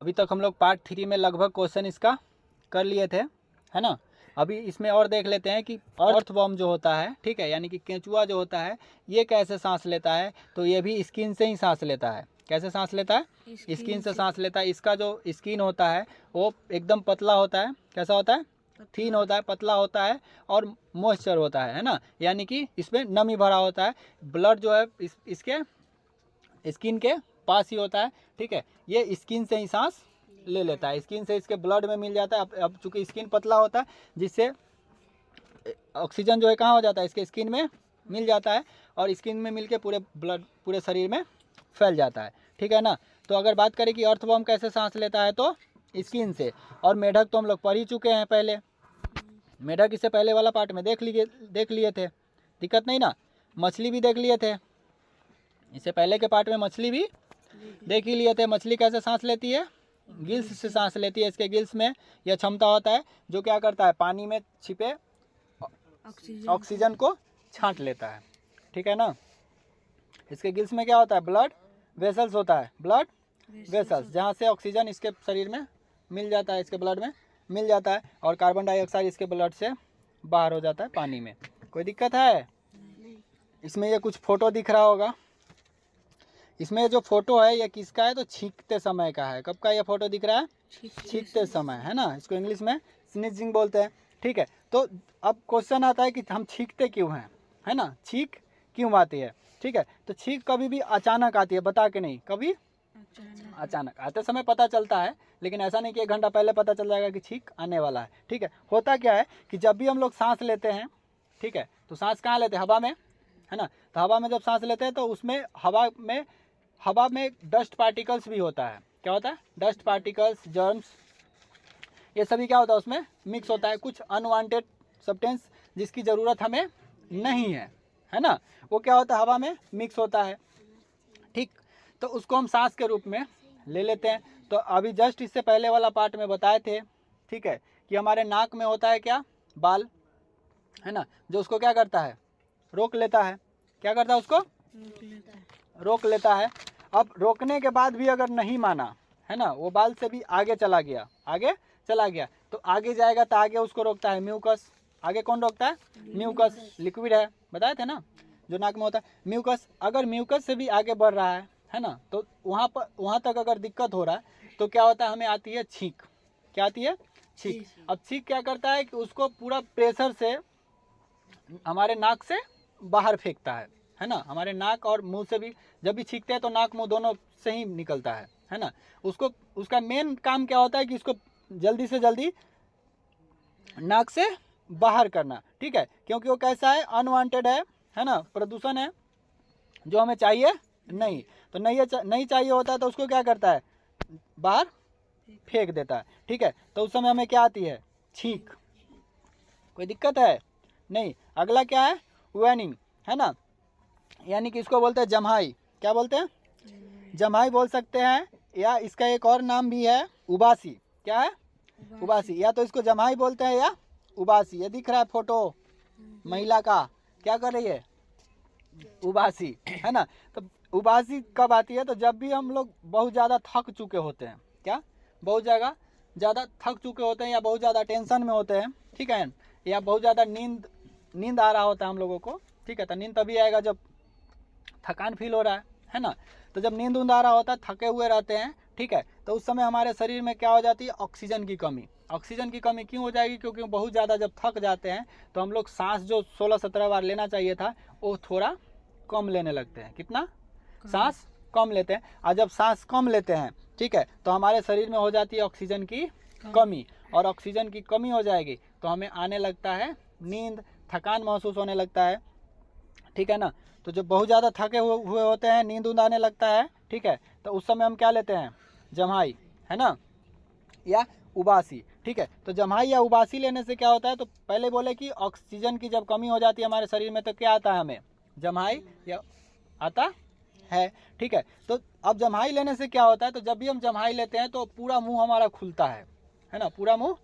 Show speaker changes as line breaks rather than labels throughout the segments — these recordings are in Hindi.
अभी तक हम लोग पार्ट 3 में लगभग क्वेश्चन इसका कर लिए थे, है ना। अभी इसमें और देख लेते हैं कि अर्थवर्म जो होता है, ठीक है, यानी कि केंचुआ जो होता है ये कैसे सांस लेता है। तो ये भी स्किन से ही सांस लेता है। कैसे सांस लेता है? स्किन से सांस लेता है। इसका जो स्किन होता है वो एकदम पतला होता है। कैसा होता है? थीन होता है, पतला होता है और मॉइस्चर होता है ना, यानी कि इसमें नमी भरा होता है। ब्लड जो है इसके स्किन के पास ही होता है, ठीक है। ये स्किन से ही सांस ले लेता है, स्किन से इसके ब्लड में मिल जाता है। अब चूंकि स्किन पतला होता है जिससे ऑक्सीजन जो है कहाँ हो जाता है? इसके स्किन में मिल जाता है और स्किन में मिलके पूरे ब्लड पूरे शरीर में फैल जाता है, ठीक है ना। तो अगर बात करें कि अर्थवर्म कैसे सांस लेता है तो स्किन से। और मेढक तो हम लोग पढ़ ही चुके हैं पहले। मेढक इससे पहले वाला पार्ट में देख लिए थे, दिक्कत नहीं ना। मछली भी देख लिए थे, इससे पहले के पार्ट में मछली भी देख ही लिए थे। मछली कैसे सांस लेती है? गिल्स से सांस लेती है। इसके गिल्स में यह क्षमता होता है जो क्या करता है? पानी में छिपे ऑक्सीजन को छांट लेता है, ठीक है ना। इसके गिल्स में क्या होता है? ब्लड वेसल्स होता है, ब्लड वेसल्स, जहाँ से ऑक्सीजन इसके शरीर में मिल जाता है, इसके ब्लड में मिल जाता है और कार्बन डाइऑक्साइड इसके ब्लड से बाहर हो जाता है पानी में। कोई दिक्कत है? इसमें ये कुछ फोटो दिख रहा होगा। इसमें जो फोटो है ये किसका है? तो छींकते समय का है। कब का ये फोटो दिख रहा है? छींकते समय, है ना। इसको इंग्लिश में स्नीजिंग बोलते हैं, ठीक है। तो अब क्वेश्चन आता है कि हम छींकते क्यों हैं, है ना। छींक क्यों आती है, ठीक है। तो छींक कभी भी अचानक आती है, बता के नहीं, कभी अचानक आते समय पता चलता है, लेकिन ऐसा नहीं कि 1 घंटा पहले पता चल जाएगा कि छींक आने वाला है, ठीक है। होता क्या है कि जब भी हम लोग सांस लेते हैं, ठीक है, तो सांस कहाँ लेते हैं? हवा में, है ना। तो हवा में जब सांस लेते हैं तो उसमें हवा में डस्ट पार्टिकल्स भी होता है। क्या होता है? डस्ट पार्टिकल्स, जर्म्स, ये सभी क्या होता है उसमें मिक्स होता है। कुछ अनवांटेड सब्सटेंस जिसकी ज़रूरत हमें नहीं है ना, वो क्या होता है? हवा में मिक्स होता है, ठीक। तो उसको हम सांस के रूप में ले लेते हैं। तो अभी जस्ट इससे पहले वाला पार्ट में बताए थे, ठीक है, कि हमारे नाक में होता है क्या? बाल, है ना, जो उसको क्या करता है? रोक लेता है। क्या करता है? उसको रोक लेता है। अब रोकने के बाद भी अगर नहीं माना, है ना, वो बाल से भी आगे चला गया, तो आगे जाएगा तो आगे उसको रोकता है म्यूकस। आगे कौन रोकता है? म्यूकस, लिक्विड है, बताए थे ना, जो नाक में होता है म्यूकस। अगर म्यूकस से भी आगे बढ़ रहा है ना, तो वहाँ तक अगर दिक्कत हो रहा है तो क्या होता है? हमें आती है छींक। क्या आती है? छींक। अब छींक क्या करता है कि उसको पूरा प्रेशर से हमारे नाक से बाहर फेंकता है ना। हमारे नाक और मुंह से भी जब भी छींकते हैं तो नाक मुंह दोनों से ही निकलता है ना। उसका मेन काम क्या होता है कि इसको जल्दी से जल्दी नाक से बाहर करना, ठीक है, क्योंकि वो कैसा है? अनवांटेड है ना, प्रदूषण है जो हमें चाहिए नहीं। तो नहीं चाहिए होता है तो उसको क्या करता है? बाहर फेंक देता है, ठीक है। तो उस समय हमें क्या आती है? छींक। कोई दिक्कत है? नहीं। अगला क्या है? वेनिंग, है ना, यानी कि इसको बोलते हैं जम्हाई। क्या बोलते हैं? जम्हाई बोल सकते हैं, या इसका एक और नाम भी है उबासी। क्या है? उबासी। या तो इसको जम्हाई बोलते हैं या उबासी। ये दिख रहा है फोटो महिला का, क्या कर रही है? उबासी, है ना। तो उबासी कब आती है? तो जब भी हम लोग बहुत ज़्यादा थक चुके होते हैं। क्या? बहुत ज़्यादा थक चुके होते हैं या बहुत ज़्यादा टेंशन में होते हैं, ठीक है, या बहुत ज़्यादा नींद आ रहा होता है हम लोगों को, ठीक है। तो नींद तभी आएगा जब थकान फील हो रहा है ना। तो जब नींद आ रहा होता है, थके हुए रहते हैं, ठीक है, तो उस समय हमारे शरीर में क्या हो जाती है? ऑक्सीजन की कमी। ऑक्सीजन की कमी क्यों हो जाएगी? क्योंकि बहुत ज़्यादा जब थक जाते हैं तो हम लोग सांस जो 16-17 बार लेना चाहिए था वो थोड़ा कम लेने लगते हैं। कितना? सांस कम लेते हैं। और जब सांस कम लेते हैं, ठीक है, तो हमारे शरीर में हो जाती है ऑक्सीजन की कमी। और ऑक्सीजन की कमी हो जाएगी तो हमें आने लगता है नींद, थकान महसूस होने लगता है, ठीक है ना। तो जब बहुत ज़्यादा थके हुए होते हैं, नींद आने लगता है, ठीक है, तो उस समय हम क्या लेते हैं? जम्हाई, है ना, या उबासी, ठीक है। तो जम्हाई या उबासी लेने से क्या होता है? तो पहले बोले कि ऑक्सीजन की जब कमी हो जाती है हमारे शरीर में तो क्या आता है? हमें जम्हाई या आता है, ठीक है। तो अब जम्हाई लेने से क्या होता है? तो जब भी हम जम्हाई लेते हैं तो पूरा मुंह हमारा खुलता है ना, पूरा मुंह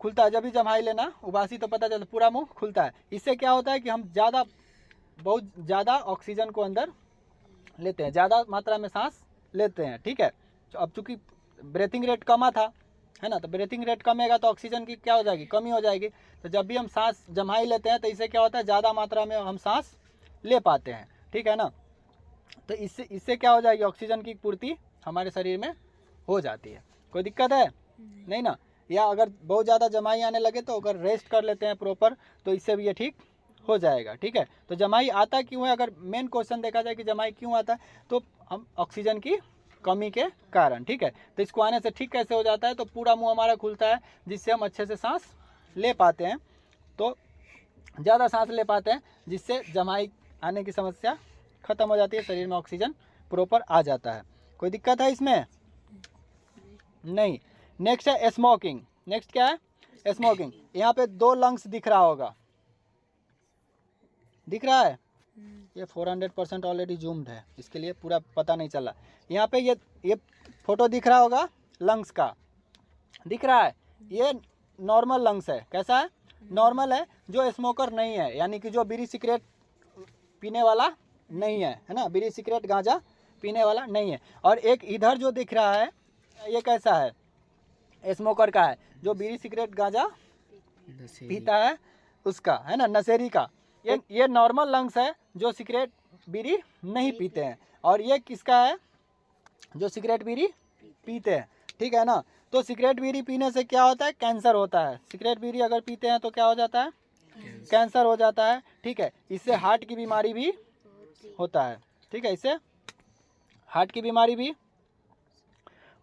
खुलता है। जब भी जम्हाई लेना, उबासी तो पता चलता पूरा मुंह खुलता है। इससे क्या होता है कि हम बहुत ज़्यादा ऑक्सीजन को अंदर लेते हैं, ज़्यादा मात्रा में सांस लेते हैं, ठीक है। तो अब चूंकि ब्रीथिंग रेट कमा था, है ना, तो ब्रीथिंग रेट कमेगा तो ऑक्सीजन की क्या हो जाएगी, कमी हो जाएगी। तो जब भी हम सांस जमाई लेते हैं तो इससे क्या होता है, ज़्यादा मात्रा में हम सांस ले पाते हैं, ठीक है ना। तो इससे क्या हो जाएगी, ऑक्सीजन की पूर्ति हमारे शरीर में हो जाती है। कोई दिक्कत है नहीं ना। या अगर बहुत ज़्यादा जमाई आने लगे तो अगर रेस्ट कर लेते हैं प्रॉपर तो इससे भी ये ठीक हो जाएगा, ठीक है। तो जमाई आता क्यों है, अगर मेन क्वेश्चन देखा जाए कि जमाई क्यों आता है, तो हम ऑक्सीजन की कमी के कारण, ठीक है। तो इसको आने से ठीक कैसे हो जाता है, तो पूरा मुंह हमारा खुलता है जिससे हम अच्छे से सांस ले पाते हैं, तो ज़्यादा सांस ले पाते हैं, जिससे जमाई आने की समस्या ख़त्म हो जाती है, शरीर में ऑक्सीजन प्रॉपर आ जाता है। कोई दिक्कत है इसमें नहीं। नेक्स्ट है स्मोकिंग। नेक्स्ट क्या है, स्मोकिंग। यहाँ पे 2 लंग्स दिख रहा होगा, दिख रहा है, ये 400% ऑलरेडी जूम्ड है, इसके लिए पूरा पता नहीं चला। यहाँ पे ये फोटो दिख रहा होगा लंग्स का, दिख रहा है, ये नॉर्मल लंग्स है। कैसा है, नॉर्मल है, जो स्मोकर नहीं है, यानी कि जो बीड़ी सिगरेट पीने वाला नहीं है ना, बीड़ी सिगरेट गांजा पीने वाला नहीं है। और एक इधर जो दिख रहा है ये कैसा है, स्मोकर का है, जो बीड़ी सिगरेट गांजा पीता है उसका, है ना, नशेरी का। ये नॉर्मल लंग्स है जो सिगरेट बीड़ी नहीं पीते हैं, और ये किसका है, जो सिगरेट बीड़ी पीते हैं, ठीक है ना। तो सिगरेट बीड़ी पीने से क्या होता है, कैंसर होता है। सिगरेट बीड़ी अगर पीते हैं तो क्या हो जाता है, कैंसर हो जाता है, ठीक है। इससे हार्ट की बीमारी भी होता है, ठीक है, इससे हार्ट की बीमारी भी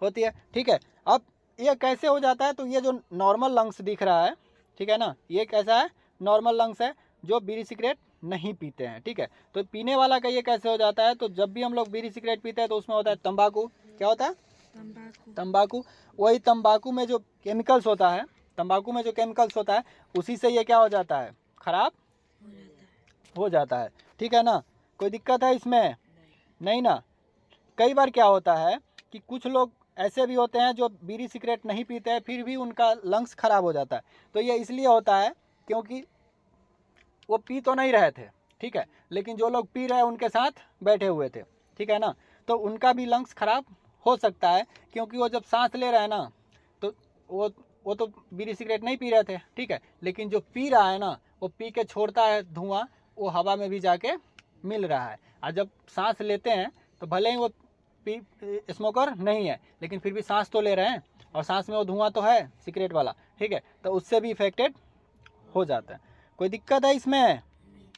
होती है, ठीक है। अब ये कैसे हो जाता है, तो ये जो नॉर्मल लंग्स दिख रहा है, ठीक है ना, ये कैसा है, नॉर्मल लंग्स है जो बीड़ी सिगरेट नहीं पीते हैं, ठीक है। तो पीने वाला का ये कैसे हो जाता है, तो जब भी हम लोग बीड़ी सिगरेट पीते हैं तो उसमें होता है तंबाकू। क्या होता है, तंबाकू। वही तंबाकू में जो केमिकल्स होता है, तंबाकू में जो केमिकल्स होता है उसी से ये क्या हो जाता है, खराब हो जाता है, ठीक है ना। कोई दिक्कत है इसमें नहीं ना। कई बार क्या होता है कि कुछ लोग ऐसे भी होते हैं जो बीड़ी सिगरेट नहीं पीते हैं फिर भी उनका लंग्स खराब हो जाता है। तो ये इसलिए होता है क्योंकि वो पी तो नहीं रहे थे, ठीक है, लेकिन जो लोग पी रहे हैं उनके साथ बैठे हुए थे, ठीक है ना, तो उनका भी लंग्स खराब हो सकता है, क्योंकि वो जब सांस ले रहे हैं ना तो वो तो बीड़ी सिगरेट नहीं पी रहे थे, ठीक है, लेकिन जो पी रहा है ना वो पी के छोड़ता है धुआं, वो हवा में भी जाके मिल रहा है। और जब सांस लेते हैं तो भले ही वो स्मोकर नहीं है लेकिन फिर भी सांस तो ले रहे हैं, और सांस में वो धुआं तो है सिगरेट वाला, ठीक है, तो उससे भी इफेक्टेड हो जाता है। कोई दिक्कत है इसमें